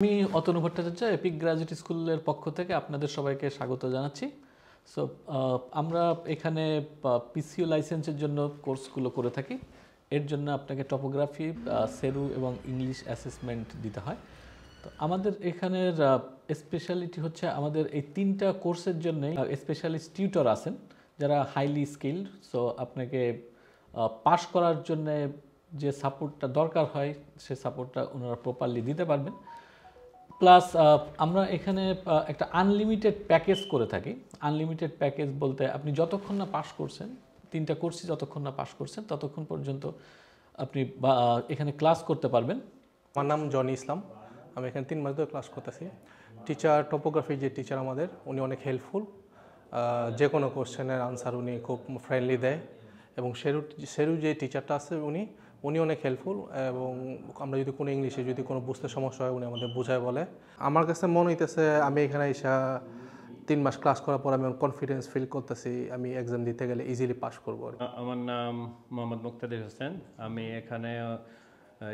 আমি Atanu Bhattacharya epic graduate স্কুলের পক্ষ থেকে আপনাদের সবাইকে স্বাগত জানাচ্ছি। সো আমরা এখানে পিসিও লাইসেন্সের জন্য কোর্সগুলো করে থাকি। এর জন্য আপনাকে টপোগ্রাফি, সেরু এবং ইংলিশ অ্যাসেসমেন্ট দিতে হয়। তো আমাদের এখানের স্পেশালিটি হচ্ছে আমাদের এই তিনটা কোর্সের জন্য স্পেশালিস্ট টিউটর আছেন যারা হাইলি স্কিল্ড। সো আপনাকে পাস করার জন্য যে সাপোর্টটা দরকার হয় সে সাপোর্টটা ওনারা প্রপারলি দিতে পারবেন। প্লাস আমরা এখানে একটা আনলিমিটেড প্যাকেজ করে থাকি। আনলিমিটেড প্যাকেজ বলতে আপনি যতক্ষণ না পাস করছেন, তিনটা কোর্সই যতক্ষণ না পাস করছেন ততক্ষণ পর্যন্ত আপনি এখানে ক্লাস করতে পারবেন। আমার নাম জনি ইসলাম। আমি এখানে 3 মাস ধরে ক্লাস করতেছি। টিচার টপোগ্রাফি যে টিচার আমাদের, উনি অনেক হেল্পফুল। যে কোনো কোশ্চেনের আনসার উনি খুব ফ্রেন্ডলি দেয়। এবং সেরু যে টিচারটা আছে উনি অনেক হেল্পফুল। এবং আমরা যদি কোনো ইংলিশে যদি কোনো বুঝতে সমস্যা হয় উনি আমাদের বোঝায় বলে। আমার কাছে মনে হইতেছে আমি এখানে এসে 3 মাস ক্লাস করার পর আমি কনফিডেন্স ফিল করতেছি আমি এক্সাম দিতে গেলে ইজিলি পাস করবো। আমার নাম মোহাম্মদ মুক্তাদির হোসেন। আমি এখানে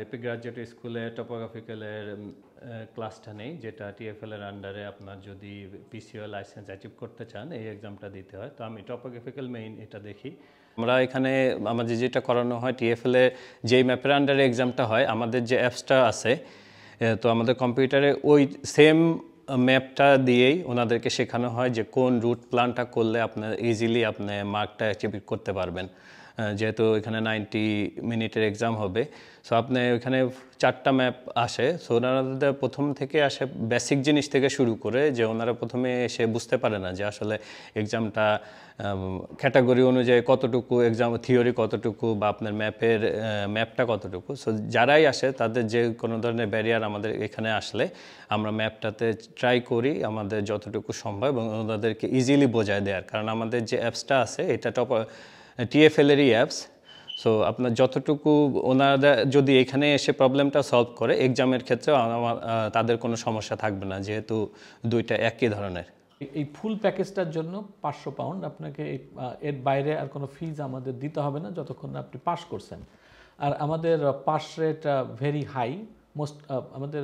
এপিক গ্রাজুয়েট স্কুলে টপোগ্রাফিক্যালের ক্লাসটা নেই, যেটা টিএফএল এর আন্ডারে আপনার যদি পিসিও লাইসেন্স অ্যাচিভ করতে চান এই এক্সামটা দিতে হয়। তো আমি টপোগ্রাফিক্যাল মেইন এটা দেখি। আমরা এখানে আমাদের যেটা করানো হয় টিএফএল এ যেই ম্যাপের আন্ডারে এক্সামটা হয়, আমাদের যে অ্যাপসটা আছে তো আমাদের কম্পিউটারে ওই সেম ম্যাপটা দিয়েই ওনাদেরকে শেখানো হয় যে কোন রুট প্ল্যানটা করলে আপনার ইজিলি আপনি মার্কটা অ্যাচিভ করতে পারবেন। যেহেতু এখানে 90 মিনিটের এক্সাম হবে, সো আপনি ওইখানে 4টা ম্যাপ আসে। সো ওনারা প্রথম থেকে আসে বেসিক জিনিস থেকে শুরু করে, যে ওনারা প্রথমে এসে বুঝতে পারে না যে আসলে এক্সামটা ক্যাটাগরি অনুযায়ী কতটুকু এক্সাম থিওরি কতটুকু বা আপনার ম্যাপটা কতটুকু। সো যারাই আসে তাদের যে কোনো ধরনের ব্যারিয়ার আমাদের এখানে আসলে আমরা ম্যাপটাতে ট্রাই করি আমাদের যতটুকু সম্ভব এবং ওনাদেরকে ইজিলি বোঝায় দেওয়ার। কারণ আমাদের যে অ্যাপসটা আছে এটা টিএফএলেরই অ্যাপস। সো আপনার যতটুকু ওনারা যদি এখানে এসে প্রবলেমটা সলভ করে, এক্সামের ক্ষেত্রেও তাদের কোনো সমস্যা থাকবে না, যেহেতু দুইটা একই ধরনের। এই ফুল প্যাকেজটার জন্য 500 পাউন্ড আপনাকে এর বাইরে আর কোনো ফিজ আমাদের দিতে হবে না যতক্ষণ না আপনি পাস করছেন। আর আমাদের পাস রেট ভেরি হাই। আমাদের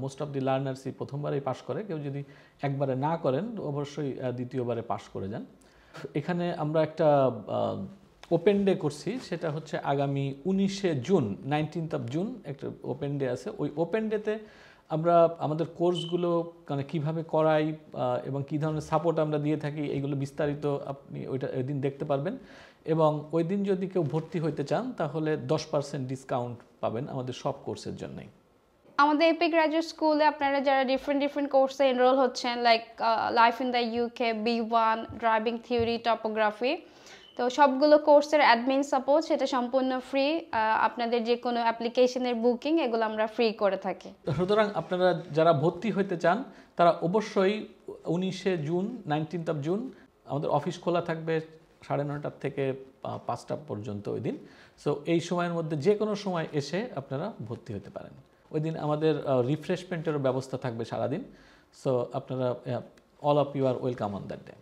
মোস্ট অফ দি লার্নার্সই প্রথমবারেই পাস করে। কেউ যদি একবারে না করেন অবশ্যই দ্বিতীয়বারে পাস করে যান। এখানে আমরা একটা ওপেন ডে করছি, সেটা হচ্ছে আগামী 19শে জুন, 19th of জুন একটা ওপেন ডে আছে। ওই ওপেন ডেতে আমরা আমাদের কোর্সগুলো মানে কীভাবে করাই এবং কী ধরনের সাপোর্ট আমরা দিয়ে থাকি এইগুলো বিস্তারিত আপনি ওই দিন দেখতে পারবেন। এবং ওই দিন যদি কেউ ভর্তি হইতে চান তাহলে 10% ডিসকাউন্ট পাবেন আমাদের সব কোর্সের জন্যই। আমাদের এপিক গ্রাজুয়েট স্কুলে আপনারা যারা ডিফারেন্ট কোর্সে এনরোল হচ্ছেন, like life in the UK, B1, driving theory, topography, তো সবগুলো কোর্সের অ্যাডমিন সাপোর্ট সেটা সম্পূর্ণ ফ্রি। আপনাদের যে কোনো অ্যাপ্লিকেশনের বুকিং এগুলো আমরা ফ্রি করে থাকি। সুতরাং আপনারা যারা ভর্তি হইতে চান তারা অবশ্যই 19শে জুন, 19th of জুন আমাদের অফিস খোলা থাকবে 9:30 থেকে 5টা পর্যন্ত ওই দিন। সো এই সময়ের মধ্যে যে কোনো সময় এসে আপনারা ভর্তি হতে পারেন। ওই দিন আমাদের রিফ্রেশমেন্টেরও ব্যবস্থা থাকবে সারাদিন। সো আপনারা all of you are welcome on that day.